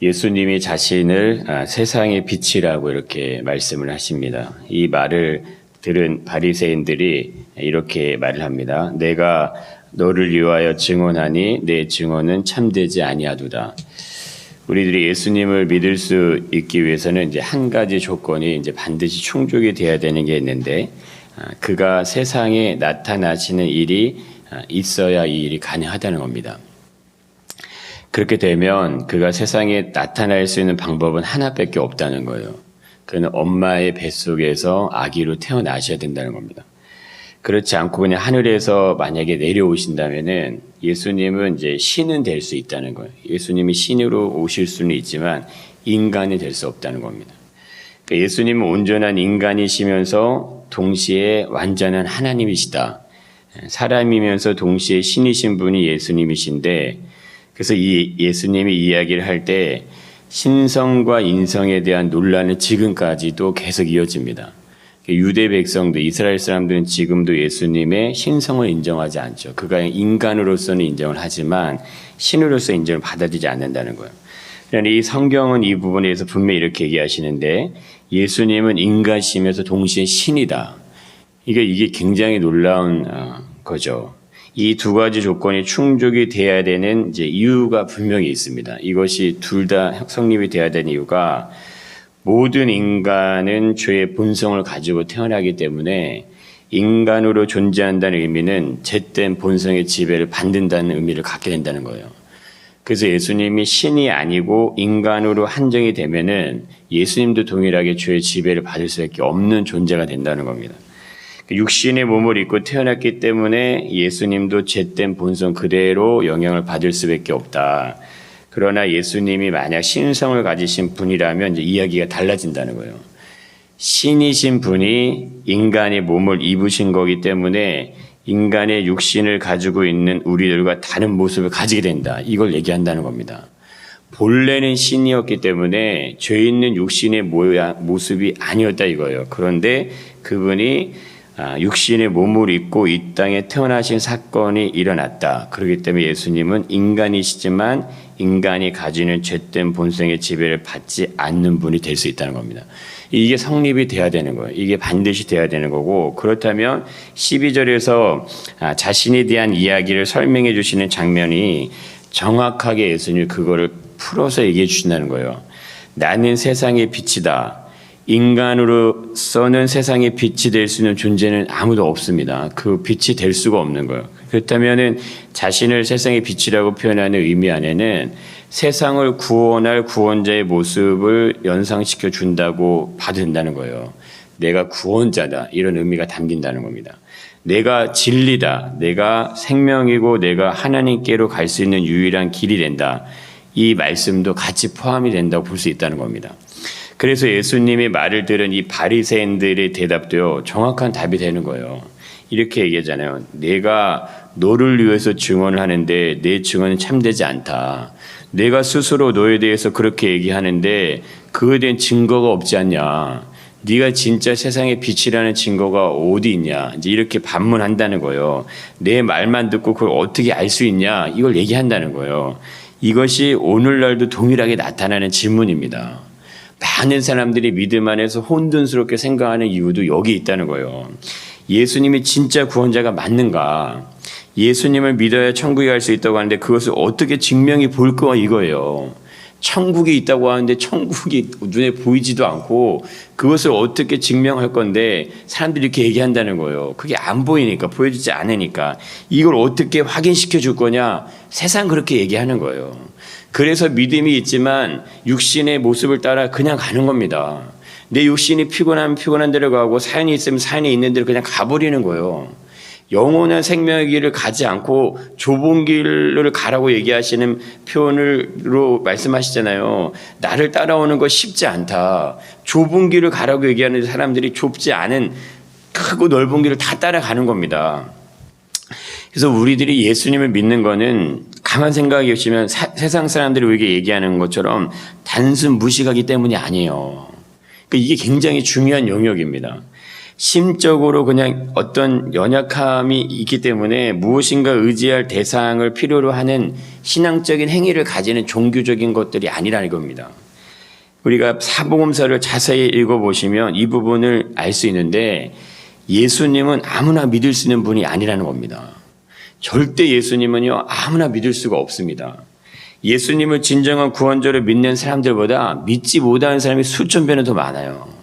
예수님이 자신을 세상의 빛이라고 이렇게 말씀을 하십니다. 이 말을 들은 바리새인들이 이렇게 말을 합니다. 내가 너를 위하여 증언하니 내 증언은 참되지 아니하도다. 우리들이 예수님을 믿을 수 있기 위해서는 이제 한 가지 조건이 이제 반드시 충족이 돼야 되는 게 있는데, 그가 세상에 나타나시는 일이 있어야 이 일이 가능하다는 겁니다. 그렇게 되면 그가 세상에 나타날 수 있는 방법은 하나밖에 없다는 거예요. 그는 엄마의 뱃속에서 아기로 태어나셔야 된다는 겁니다. 그렇지 않고 그냥 하늘에서 만약에 내려오신다면은 예수님은 이제 신은 될 수 있다는 거예요. 예수님이 신으로 오실 수는 있지만 인간이 될 수 없다는 겁니다. 그러니까 예수님은 온전한 인간이시면서 동시에 완전한 하나님이시다. 사람이면서 동시에 신이신 분이 예수님이신데, 그래서 이 예수님이 이야기를 할 때 신성과 인성에 대한 논란은 지금까지도 계속 이어집니다. 유대 백성도 이스라엘 사람들은 지금도 예수님의 신성을 인정하지 않죠. 그가 인간으로서는 인정을 하지만 신으로서 인정을 받아들이지 않는다는 거예요. 그러니까 이 성경은 이 부분에서 분명히 이렇게 얘기하시는데, 예수님은 인간이시면서 동시에 신이다. 이게 굉장히 놀라운 거죠. 이 두 가지 조건이 충족이 돼야 되는 이제 이유가 분명히 있습니다. 이것이 둘 다 성립이 돼야 되는 이유가, 모든 인간은 죄의 본성을 가지고 태어나기 때문에 인간으로 존재한다는 의미는 잿된 본성의 지배를 받는다는 의미를 갖게 된다는 거예요. 그래서 예수님이 신이 아니고 인간으로 한정이 되면은 예수님도 동일하게 죄의 지배를 받을 수밖에 없는 존재가 된다는 겁니다. 육신의 몸을 입고 태어났기 때문에 예수님도 잿된 본성 그대로 영향을 받을 수밖에 없다. 그러나 예수님이 만약 신성을 가지신 분이라면 이제 이야기가 달라진다는 거예요. 신이신 분이 인간의 몸을 입으신 거기 때문에 인간의 육신을 가지고 있는 우리들과 다른 모습을 가지게 된다. 이걸 얘기한다는 겁니다. 본래는 신이었기 때문에 죄 있는 육신의 모습이 아니었다 이거예요. 그런데 그분이 육신의 몸을 입고 이 땅에 태어나신 사건이 일어났다. 그렇기 때문에 예수님은 인간이시지만 인간이 가지는 죄된 본성의 지배를 받지 않는 분이 될 수 있다는 겁니다. 이게 성립이 돼야 되는 거예요. 이게 반드시 돼야 되는 거고, 그렇다면 12절에서 자신에 대한 이야기를 설명해 주시는 장면이 정확하게 예수님이 그거를 풀어서 얘기해 주신다는 거예요. 나는 세상의 빛이다. 인간으로서는 세상의 빛이 될 수 있는 존재는 아무도 없습니다. 그 빛이 될 수가 없는 거예요. 그렇다면은 자신을 세상의 빛이라고 표현하는 의미 안에는 세상을 구원할 구원자의 모습을 연상시켜 준다고 봐도 된다는 거예요. 내가 구원자다, 이런 의미가 담긴다는 겁니다. 내가 진리다, 내가 생명이고 내가 하나님께로 갈 수 있는 유일한 길이 된다. 이 말씀도 같이 포함이 된다고 볼 수 있다는 겁니다. 그래서 예수님의 말을 들은 이 바리새인들의 대답도요, 정확한 답이 되는 거예요. 이렇게 얘기하잖아요. 내가 너를 위해서 증언을 하는데 내 증언은 참되지 않다. 내가 스스로 너에 대해서 그렇게 얘기하는데 그에 대한 증거가 없지 않냐. 네가 진짜 세상의 빛이라는 증거가 어디 있냐. 이제 이렇게 반문한다는 거예요. 내 말만 듣고 그걸 어떻게 알 수 있냐. 이걸 얘기한다는 거예요. 이것이 오늘날도 동일하게 나타나는 질문입니다. 많은 사람들이 믿음 안에서 혼돈스럽게 생각하는 이유도 여기 있다는 거예요. 예수님이 진짜 구원자가 맞는가? 예수님을 믿어야 천국에 갈 수 있다고 하는데 그것을 어떻게 증명해 볼 거야 이거예요. 천국이 있다고 하는데 천국이 눈에 보이지도 않고 그것을 어떻게 증명할 건데 사람들이 이렇게 얘기한다는 거예요. 그게 안 보이니까, 보여지지 않으니까 이걸 어떻게 확인시켜 줄 거냐? 세상 그렇게 얘기하는 거예요. 그래서 믿음이 있지만 육신의 모습을 따라 그냥 가는 겁니다. 내 육신이 피곤하면 피곤한 대로 가고 사연이 있으면 사연이 있는 대로 그냥 가버리는 거예요. 영원한 생명의 길을 가지 않고 좁은 길을 가라고 얘기하시는 표현으로 말씀하시잖아요. 나를 따라오는 거 쉽지 않다. 좁은 길을 가라고 얘기하는 사람들이 좁지 않은 크고 넓은 길을 다 따라가는 겁니다. 그래서 우리들이 예수님을 믿는 거는 가만 생각해 보시면 세상 사람들이 우리에게 얘기하는 것처럼 단순 무식하기 때문이 아니에요. 그러니까 이게 굉장히 중요한 영역입니다. 심적으로 그냥 어떤 연약함이 있기 때문에 무엇인가 의지할 대상을 필요로 하는 신앙적인 행위를 가지는 종교적인 것들이 아니라는 겁니다. 우리가 사복음서를 자세히 읽어보시면 이 부분을 알 수 있는데 예수님은 아무나 믿을 수 있는 분이 아니라는 겁니다. 절대 예수님은요 아무나 믿을 수가 없습니다. 예수님을 진정한 구원자로 믿는 사람들보다 믿지 못하는 사람이 수천 배는 더 많아요.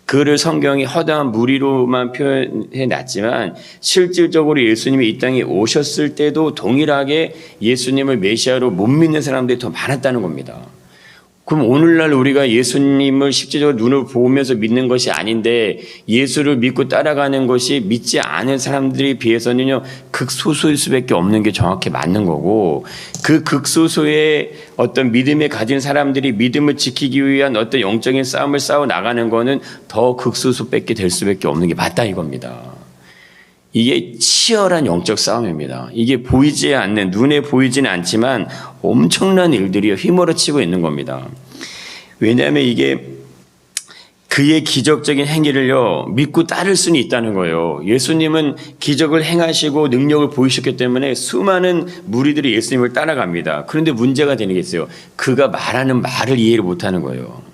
그를 성경이 허다한 무리로만 표현해 놨지만 실질적으로 예수님이 이 땅에 오셨을 때도 동일하게 예수님을 메시아로 못 믿는 사람들이 더 많았다는 겁니다. 그럼 오늘날 우리가 예수님을 실제적으로 눈을 보면서 믿는 것이 아닌데 예수를 믿고 따라가는 것이 믿지 않은 사람들에 비해서는요 극소수일 수밖에 없는 게 정확히 맞는 거고, 그 극소수의 어떤 믿음에 가진 사람들이 믿음을 지키기 위한 어떤 영적인 싸움을 싸워 나가는 거는 더 극소수밖에 될 수밖에 없는 게 맞다 이겁니다. 이게 치열한 영적 싸움입니다. 이게 보이지 않는, 눈에 보이지는 않지만 엄청난 일들이 휘몰아치고 있는 겁니다. 왜냐하면 이게 그의 기적적인 행위를요 믿고 따를 수는 있다는 거예요. 예수님은 기적을 행하시고 능력을 보이셨기 때문에 수많은 무리들이 예수님을 따라갑니다. 그런데 문제가 되는 게 있어요. 그가 말하는 말을 이해를 못하는 거예요.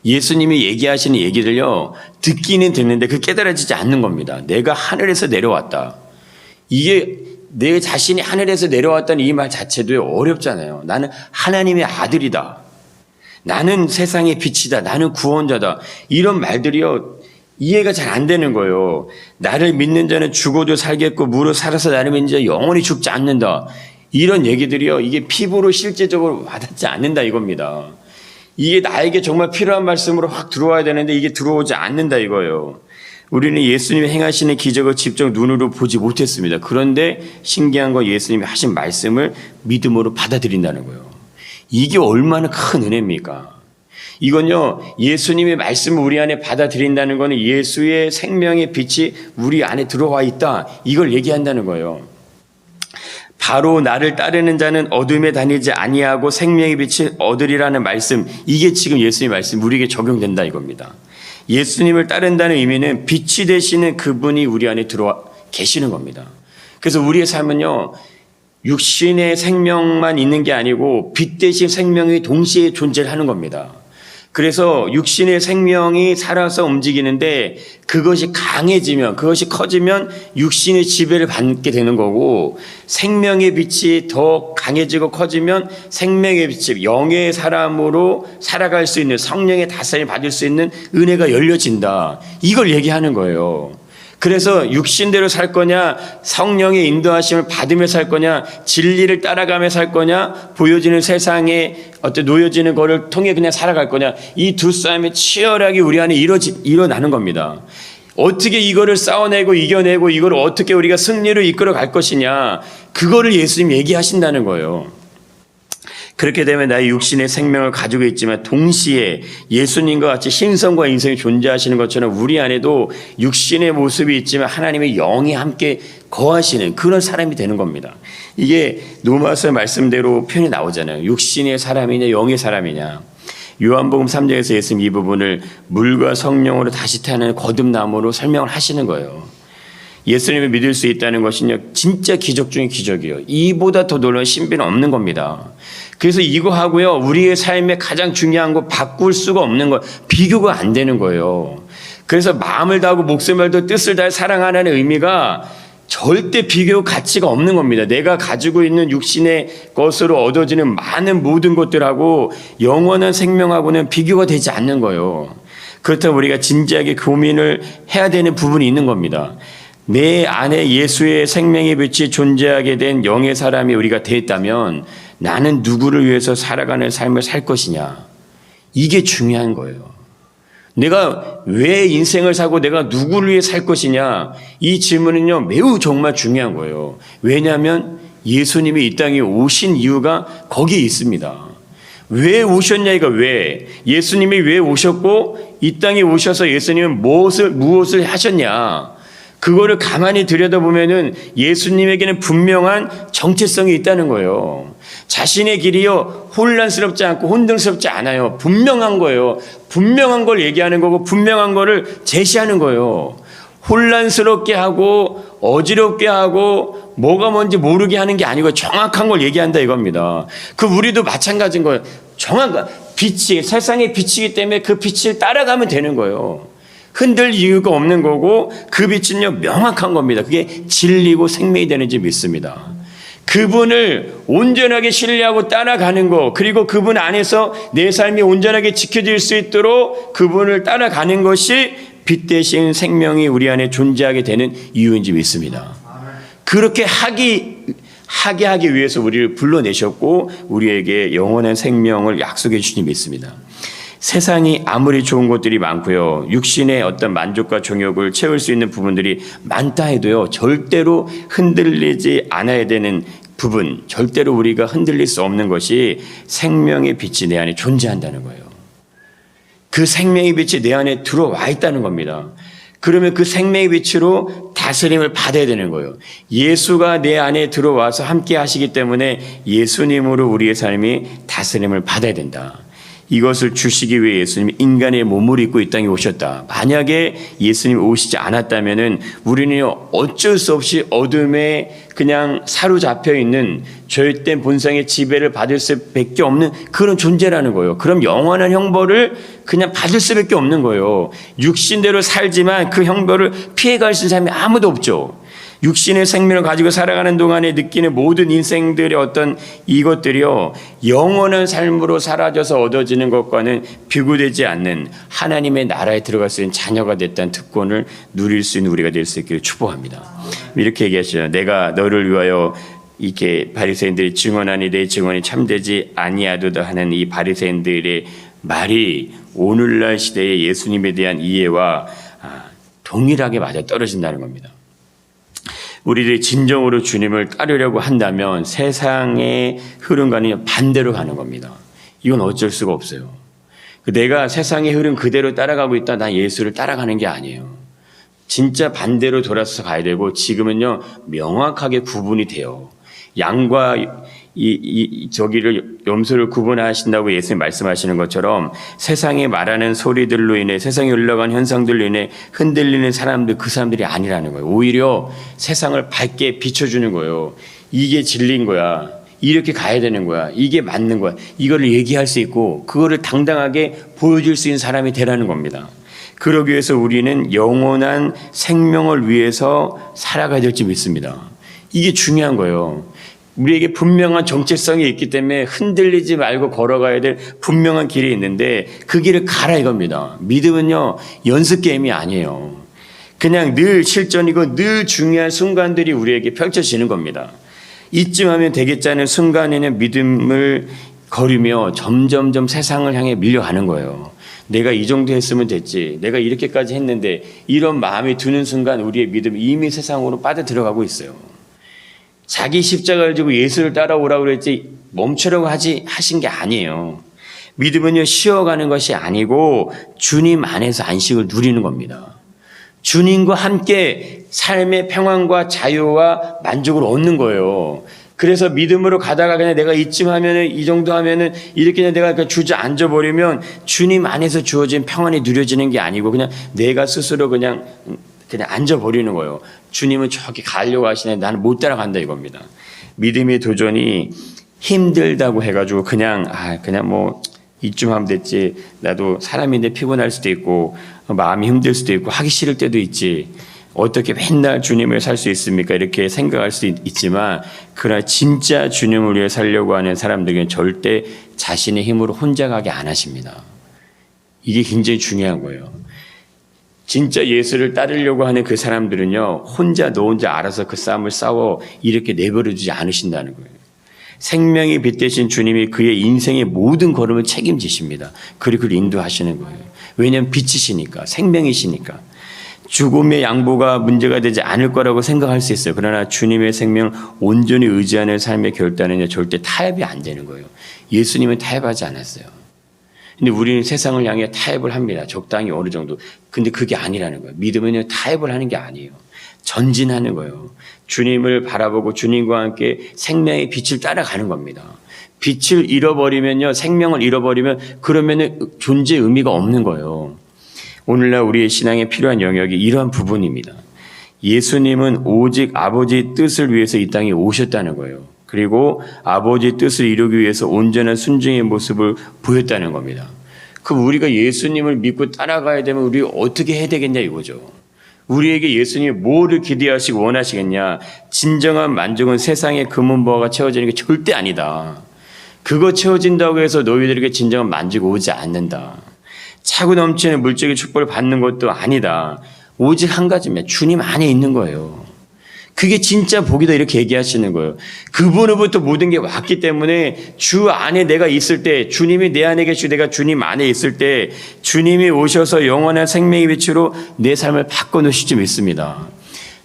예수님이 얘기하시는 얘기를요 듣기는 듣는데 그 깨달아지지 않는 겁니다. 내가 하늘에서 내려왔다. 이게 내 자신이 하늘에서 내려왔다는 이 말 자체도 어렵잖아요. 나는 하나님의 아들이다. 나는 세상의 빛이다. 나는 구원자다. 이런 말들이요 이해가 잘 안 되는 거예요. 나를 믿는 자는 죽어도 살겠고 무릇 살아서 나를 믿는 자 영원히 죽지 않는다. 이런 얘기들이요 이게 피부로 실제적으로 와닿지 않는다 이겁니다. 이게 나에게 정말 필요한 말씀으로 확 들어와야 되는데 이게 들어오지 않는다 이거예요. 우리는 예수님이 행하시는 기적을 직접 눈으로 보지 못했습니다. 그런데 신기한 건 예수님이 하신 말씀을 믿음으로 받아들인다는 거예요. 이게 얼마나 큰 은혜입니까? 이건요 예수님의 말씀을 우리 안에 받아들인다는 것은 예수의 생명의 빛이 우리 안에 들어와 있다, 이걸 얘기한다는 거예요. 바로 나를 따르는 자는 어둠에 다니지 아니하고 생명의 빛을 얻으리라는 말씀, 이게 지금 예수님의 말씀 우리에게 적용된다 이겁니다. 예수님을 따른다는 의미는 빛이 되시는 그분이 우리 안에 들어와 계시는 겁니다. 그래서 우리의 삶은요 육신의 생명만 있는 게 아니고 빛 대신 생명이 동시에 존재를 하는 겁니다. 그래서 육신의 생명이 살아서 움직이는데 그것이 강해지면, 그것이 커지면 육신의 지배를 받게 되는 거고, 생명의 빛이 더 강해지고 커지면 생명의 빛이 영의 사람으로 살아갈 수 있는, 성령의 다스림을 받을 수 있는 은혜가 열려진다. 이걸 얘기하는 거예요. 그래서 육신대로 살 거냐, 성령의 인도하심을 받으며 살 거냐, 진리를 따라가며 살 거냐, 보여지는 세상에 어떤 놓여지는 거를 통해 그냥 살아갈 거냐, 이 두 싸움이 치열하게 우리 안에 일어나는 겁니다. 어떻게 이거를 싸워내고 이겨내고 이걸 어떻게 우리가 승리로 이끌어 갈 것이냐, 그거를 예수님 얘기하신다는 거예요. 그렇게 되면 나의 육신의 생명을 가지고 있지만 동시에 예수님과 같이 신성과 인성이 존재하시는 것처럼 우리 안에도 육신의 모습이 있지만 하나님의 영이 함께 거하시는 그런 사람이 되는 겁니다. 이게 로마서 말씀대로 표현이 나오잖아요. 육신의 사람이냐 영의 사람이냐. 요한복음 3장에서 예수님 이 부분을 물과 성령으로 다시 태어나는 거듭남으로 설명을 하시는 거예요. 예수님을 믿을 수 있다는 것은요 진짜 기적 중의 기적이에요. 이보다 더 놀라운 신비는 없는 겁니다. 그래서 이거하고요 우리의 삶에 가장 중요한 거, 바꿀 수가 없는 거, 비교가 안 되는 거예요. 그래서 마음을 다하고 목숨을 다하고 뜻을 다해 사랑하라는 의미가 절대 비교 가치가 없는 겁니다. 내가 가지고 있는 육신의 것으로 얻어지는 많은 모든 것들하고 영원한 생명하고는 비교가 되지 않는 거예요. 그렇다면 우리가 진지하게 고민을 해야 되는 부분이 있는 겁니다. 내 안에 예수의 생명의 빛이 존재하게 된 영의 사람이 우리가 됐다면 나는 누구를 위해서 살아가는 삶을 살 것이냐, 이게 중요한 거예요. 내가 왜 인생을 사고 내가 누구를 위해 살 것이냐, 이 질문은요 매우 정말 중요한 거예요. 왜냐하면 예수님이 이 땅에 오신 이유가 거기에 있습니다. 왜 오셨냐, 이거 왜 예수님이 왜 오셨고 이 땅에 오셔서 예수님은 무엇을 하셨냐, 그거를 가만히 들여다보면은 예수님에게는 분명한 정체성이 있다는 거예요. 자신의 길이요 혼란스럽지 않고 혼돈스럽지 않아요. 분명한 거예요. 분명한 걸 얘기하는 거고 분명한 거를 제시하는 거예요. 혼란스럽게 하고 어지럽게 하고 뭐가 뭔지 모르게 하는 게 아니고 정확한 걸 얘기한다 이겁니다. 우리도 마찬가지인 거예요. 정확한 빛이 세상의 빛이기 때문에 그 빛을 따라가면 되는 거예요. 흔들 이유가 없는 거고 그 빛은요 명확한 겁니다. 그게 진리고 생명이 되는지 믿습니다. 그분을 온전하게 신뢰하고 따라가는 거, 그리고 그분 안에서 내 삶이 온전하게 지켜질 수 있도록 그분을 따라가는 것이 빛 대신 생명이 우리 안에 존재하게 되는 이유인지 믿습니다. 그렇게 하기 위해서 우리를 불러내셨고 우리에게 영원한 생명을 약속해 주시니 믿습니다. 세상이 아무리 좋은 것들이 많고요, 육신의 어떤 만족과 정욕을 채울 수 있는 부분들이 많다 해도요, 절대로 흔들리지 않아야 되는 부분, 절대로 우리가 흔들릴 수 없는 것이 생명의 빛이 내 안에 존재한다는 거예요. 그 생명의 빛이 내 안에 들어와 있다는 겁니다. 그러면 그 생명의 빛으로 다스림을 받아야 되는 거예요. 예수가 내 안에 들어와서 함께 하시기 때문에 예수님으로 우리의 삶이 다스림을 받아야 된다. 이것을 주시기 위해 예수님이 인간의 몸을 입고 이 땅에 오셨다. 만약에 예수님이 오시지 않았다면 우리는 어쩔 수 없이 어둠에 그냥 사로잡혀 있는 죄된 본성의 지배를 받을 수밖에 없는 그런 존재라는 거예요. 그럼 영원한 형벌을 그냥 받을 수밖에 없는 거예요. 육신대로 살지만 그 형벌을 피해갈 수 있는 사람이 아무도 없죠. 육신의 생명을 가지고 살아가는 동안에 느끼는 모든 인생들의 어떤 이것들이요, 영원한 삶으로 사라져서 얻어지는 것과는 비교되지 않는 하나님의 나라에 들어갈 수 있는 자녀가 됐다는 특권을 누릴 수 있는 우리가 될 수 있기를 축복합니다. 이렇게 얘기하시죠. 내가 너를 위하여 이렇게 바리새인들이 증언하니 내 증언이 참되지 아니하도다 하는 이 바리새인들의 말이 오늘날 시대의 예수님에 대한 이해와 동일하게 맞아 떨어진다는 겁니다. 우리들이 진정으로 주님을 따르려고 한다면 세상의 흐름과는 반대로 가는 겁니다. 이건 어쩔 수가 없어요. 내가 세상의 흐름 그대로 따라가고 있다, 나 예수를 따라가는 게 아니에요. 진짜 반대로 돌아서 가야 되고, 지금은요 명확하게 구분이 돼요. 양과 저기를 염소를 구분하신다고 예수님 말씀하시는 것처럼 세상에 말하는 소리들로 인해, 세상에 흘러간 현상들로 인해 흔들리는 사람들, 그 사람들이 아니라는 거예요. 오히려 세상을 밝게 비춰주는 거예요. 이게 진리인 거야, 이렇게 가야 되는 거야, 이게 맞는 거야, 이거를 얘기할 수 있고 그거를 당당하게 보여줄 수 있는 사람이 되라는 겁니다. 그러기 위해서 우리는 영원한 생명을 위해서 살아가야 될지 믿습니다. 이게 중요한 거예요. 우리에게 분명한 정체성이 있기 때문에 흔들리지 말고 걸어가야 될 분명한 길이 있는데 그 길을 가라 이겁니다. 믿음은요 연습 게임이 아니에요. 그냥 늘 실전이고 늘 중요한 순간들이 우리에게 펼쳐지는 겁니다. 이쯤 하면 되겠지 하는 순간에는 믿음을 걸으며 점점점 세상을 향해 밀려가는 거예요. 내가 이 정도 했으면 됐지, 내가 이렇게까지 했는데, 이런 마음이 드는 순간 우리의 믿음이 이미 세상으로 빠져들어가고 있어요. 자기 십자가를 지고 예수를 따라오라고 그랬지 멈추라고 하신 게 아니에요. 믿음은요 쉬어가는 것이 아니고 주님 안에서 안식을 누리는 겁니다. 주님과 함께 삶의 평안과 자유와 만족을 얻는 거예요. 그래서 믿음으로 가다가 그냥 내가 이쯤 하면은, 이 정도 하면은, 이렇게 그냥 내가 주저앉아 버리면 주님 안에서 주어진 평안이 누려지는 게 아니고 그냥 내가 스스로 그냥 앉아버리는 거예요. 주님은 저기 가려고 하시는데 나는 못 따라간다 이겁니다. 믿음의 도전이 힘들다고 해가지고 그냥 뭐 이쯤 하면 됐지, 나도 사람인데 피곤할 수도 있고 마음이 힘들 수도 있고 하기 싫을 때도 있지, 어떻게 맨날 주님을 살 수 있습니까? 이렇게 생각할 수 있지만, 그러나 진짜 주님을 위해 살려고 하는 사람들은 절대 자신의 힘으로 혼자 가게 안 하십니다. 이게 굉장히 중요한 거예요. 진짜 예수를 따르려고 하는 그 사람들은요 너 혼자 알아서 그 싸움을 싸워 이렇게 내버려두지 않으신다는 거예요. 생명이 빛 되신 주님이 그의 인생의 모든 걸음을 책임지십니다. 그리고 그를 인도하시는 거예요. 왜냐하면 빛이시니까, 생명이시니까. 죽음의 양보가 문제가 되지 않을 거라고 생각할 수 있어요. 그러나 주님의 생명을 온전히 의지하는 삶의 결단은 절대 타협이 안 되는 거예요. 예수님은 타협하지 않았어요. 근데 우리는 세상을 향해 타협을 합니다. 적당히 어느 정도. 근데 그게 아니라는 거예요. 믿음은 타협을 하는 게 아니에요. 전진하는 거예요. 주님을 바라보고 주님과 함께 생명의 빛을 따라가는 겁니다. 빛을 잃어버리면요, 생명을 잃어버리면 그러면은 존재의 의미가 없는 거예요. 오늘날 우리의 신앙에 필요한 영역이 이러한 부분입니다. 예수님은 오직 아버지의 뜻을 위해서 이 땅에 오셨다는 거예요. 그리고 아버지의 뜻을 이루기 위해서 온전한 순종의 모습을 보였다는 겁니다. 그럼 우리가 예수님을 믿고 따라가야 되면 우리 어떻게 해야 되겠냐 이거죠. 우리에게 예수님이 뭐를 기대하시고 원하시겠냐. 진정한 만족은 세상의 금은보화가 채워지는 게 절대 아니다. 그거 채워진다고 해서 너희들에게 진정한 만족이 오지 않는다. 차고 넘치는 물질의 축복을 받는 것도 아니다. 오직 한 가지입니다. 주님 안에 있는 거예요. 그게 진짜 복이다 이렇게 얘기하시는 거예요. 그분으로부터 모든 게 왔기 때문에 주 안에 내가 있을 때, 주님이 내 안에 계시고 내가 주님 안에 있을 때 주님이 오셔서 영원한 생명의 빛으로 내 삶을 바꿔놓으실 줄 믿습니다.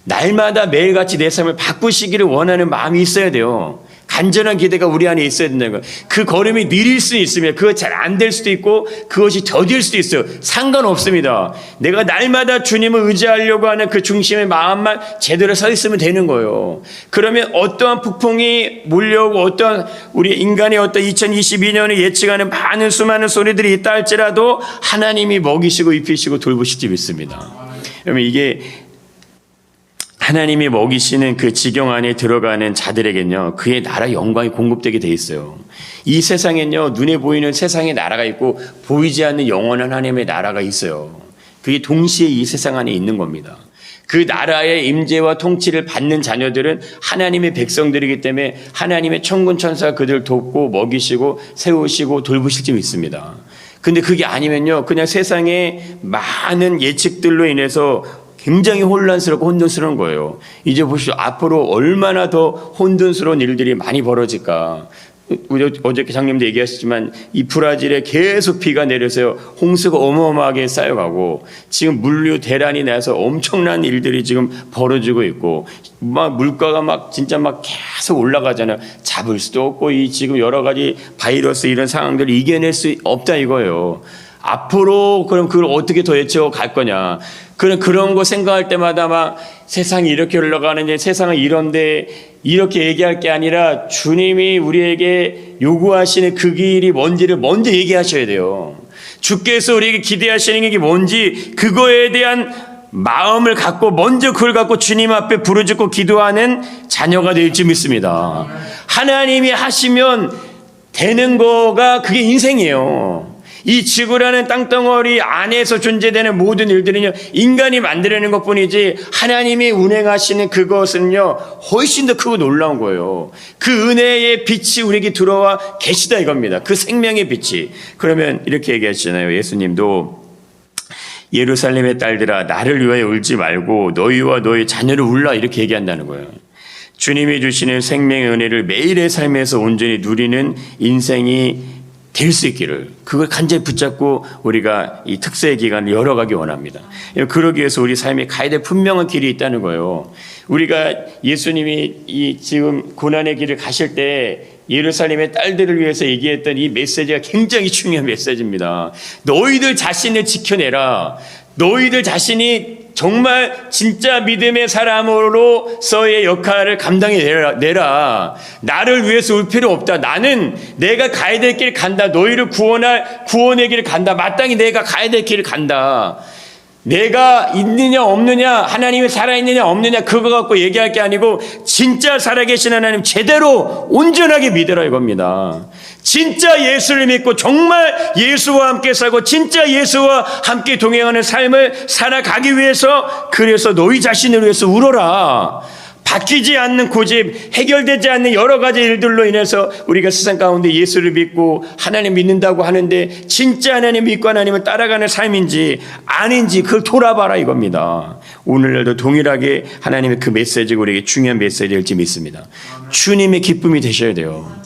날마다 매일같이 내 삶을 바꾸시기를 원하는 마음이 있어야 돼요. 간절한 기대가 우리 안에 있어야 된다는 거예요. 그 걸음이 느릴 수 있으면 그거 잘 안 될 수도 있고 그것이 더딜 수도 있어요. 상관없습니다. 내가 날마다 주님을 의지하려고 하는 그 중심의 마음만 제대로 서 있으면 되는 거예요. 그러면 어떠한 폭풍이 몰려오고 어떠한 우리 인간의 어떤 2022년을 예측하는 많은 수많은 소리들이 있다 할지라도 하나님이 먹이시고 입히시고 돌보실 줄 믿습니다. 그러면 이게 하나님이 먹이시는 그 지경 안에 들어가는 자들에겐요, 그의 나라 영광이 공급되게 돼 있어요. 이 세상엔요, 눈에 보이는 세상의 나라가 있고 보이지 않는 영원한 하나님의 나라가 있어요. 그게 동시에 이 세상 안에 있는 겁니다. 그 나라의 임재와 통치를 받는 자녀들은 하나님의 백성들이기 때문에 하나님의 천군 천사가 그들을 돕고 먹이시고 세우시고 돌보실 줄 믿습니다. 근데 그게 아니면요, 그냥 세상의 많은 예측들로 인해서 굉장히 혼란스럽고 혼돈스러운 거예요. 이제 보시죠. 앞으로 얼마나 더 혼돈스러운 일들이 많이 벌어질까. 어저께 장님도 얘기하셨지만 이 브라질에 계속 비가 내려서 홍수가 어마어마하게 쌓여가고 지금 물류 대란이 나서 엄청난 일들이 지금 벌어지고 있고 막 물가가 막 진짜 막 계속 올라가잖아요. 잡을 수도 없고 이 지금 여러 가지 바이러스 이런 상황들을 이겨낼 수 없다 이거예요. 앞으로 그럼 그걸 어떻게 더 예측하고 갈 거냐. 그런 거 생각할 때마다 막 세상이 이렇게 흘러가는데 세상은 이런데 이렇게 얘기할 게 아니라 주님이 우리에게 요구하시는 그 길이 뭔지를 먼저 얘기하셔야 돼요. 주께서 우리에게 기대하시는 게 뭔지 그거에 대한 마음을 갖고 먼저 그걸 갖고 주님 앞에 부르짖고 기도하는 자녀가 될지 믿습니다. 하나님이 하시면 되는 거가 그게 인생이에요. 이 지구라는 땅덩어리 안에서 존재되는 모든 일들은요, 인간이 만들어내는 것 뿐이지 하나님이 운행하시는 그것은요, 훨씬 더 크고 놀라운 거예요. 그 은혜의 빛이 우리에게 들어와 계시다 이겁니다. 그 생명의 빛이. 그러면 이렇게 얘기하시잖아요. 예수님도 예루살렘의 딸들아 나를 위하여 울지 말고 너희와 너희 자녀를 울라 이렇게 얘기한다는 거예요. 주님이 주시는 생명의 은혜를 매일의 삶에서 온전히 누리는 인생이 될 수 있기를 그걸 간절히 붙잡고 우리가 이 특세의 기간을 열어가기 원합니다. 그러기 위해서 우리 삶에 가야 될 분명한 길이 있다는 거예요. 우리가 예수님이 이 지금 고난의 길을 가실 때 예루살렘의 딸들을 위해서 얘기했던 이 메시지가 굉장히 중요한 메시지입니다. 너희들 자신을 지켜내라. 너희들 자신이 정말 진짜 믿음의 사람으로서의 역할을 감당해내라. 나를 위해서 울 필요 없다. 나는 내가 가야 될 길을 간다. 너희를 구원할 구원의 길을 간다. 마땅히 내가 가야 될 길을 간다. 내가 있느냐 없느냐, 하나님이 살아있느냐 없느냐 그거 갖고 얘기할 게 아니고 진짜 살아계신 하나님 제대로 온전하게 믿으라 이겁니다. 진짜 예수를 믿고 정말 예수와 함께 살고 진짜 예수와 함께 동행하는 삶을 살아가기 위해서 그래서 너희 자신을 위해서 울어라. 바뀌지 않는 고집, 해결되지 않는 여러 가지 일들로 인해서 우리가 세상 가운데 예수를 믿고 하나님 믿는다고 하는데 진짜 하나님 믿고 하나님을 따라가는 삶인지 아닌지 그걸 돌아봐라 이겁니다. 오늘날도 동일하게 하나님의 그 메시지가 우리에게 중요한 메시지일지 믿습니다. 주님의 기쁨이 되셔야 돼요.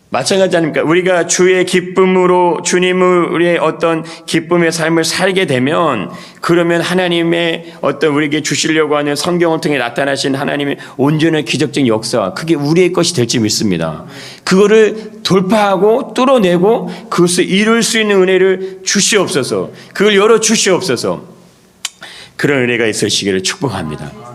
마찬가지 아닙니까? 우리가 주의 기쁨으로 주님의 어떤 기쁨의 삶을 살게 되면 그러면 하나님의 어떤 우리에게 주시려고 하는 성경을 통해 나타나신 하나님의 온전한 기적적인 역사 그게 우리의 것이 될지 믿습니다. 그거를 돌파하고 뚫어내고 그것을 이룰 수 있는 은혜를 주시옵소서. 그걸 열어 주시옵소서. 그런 은혜가 있으시기를 축복합니다.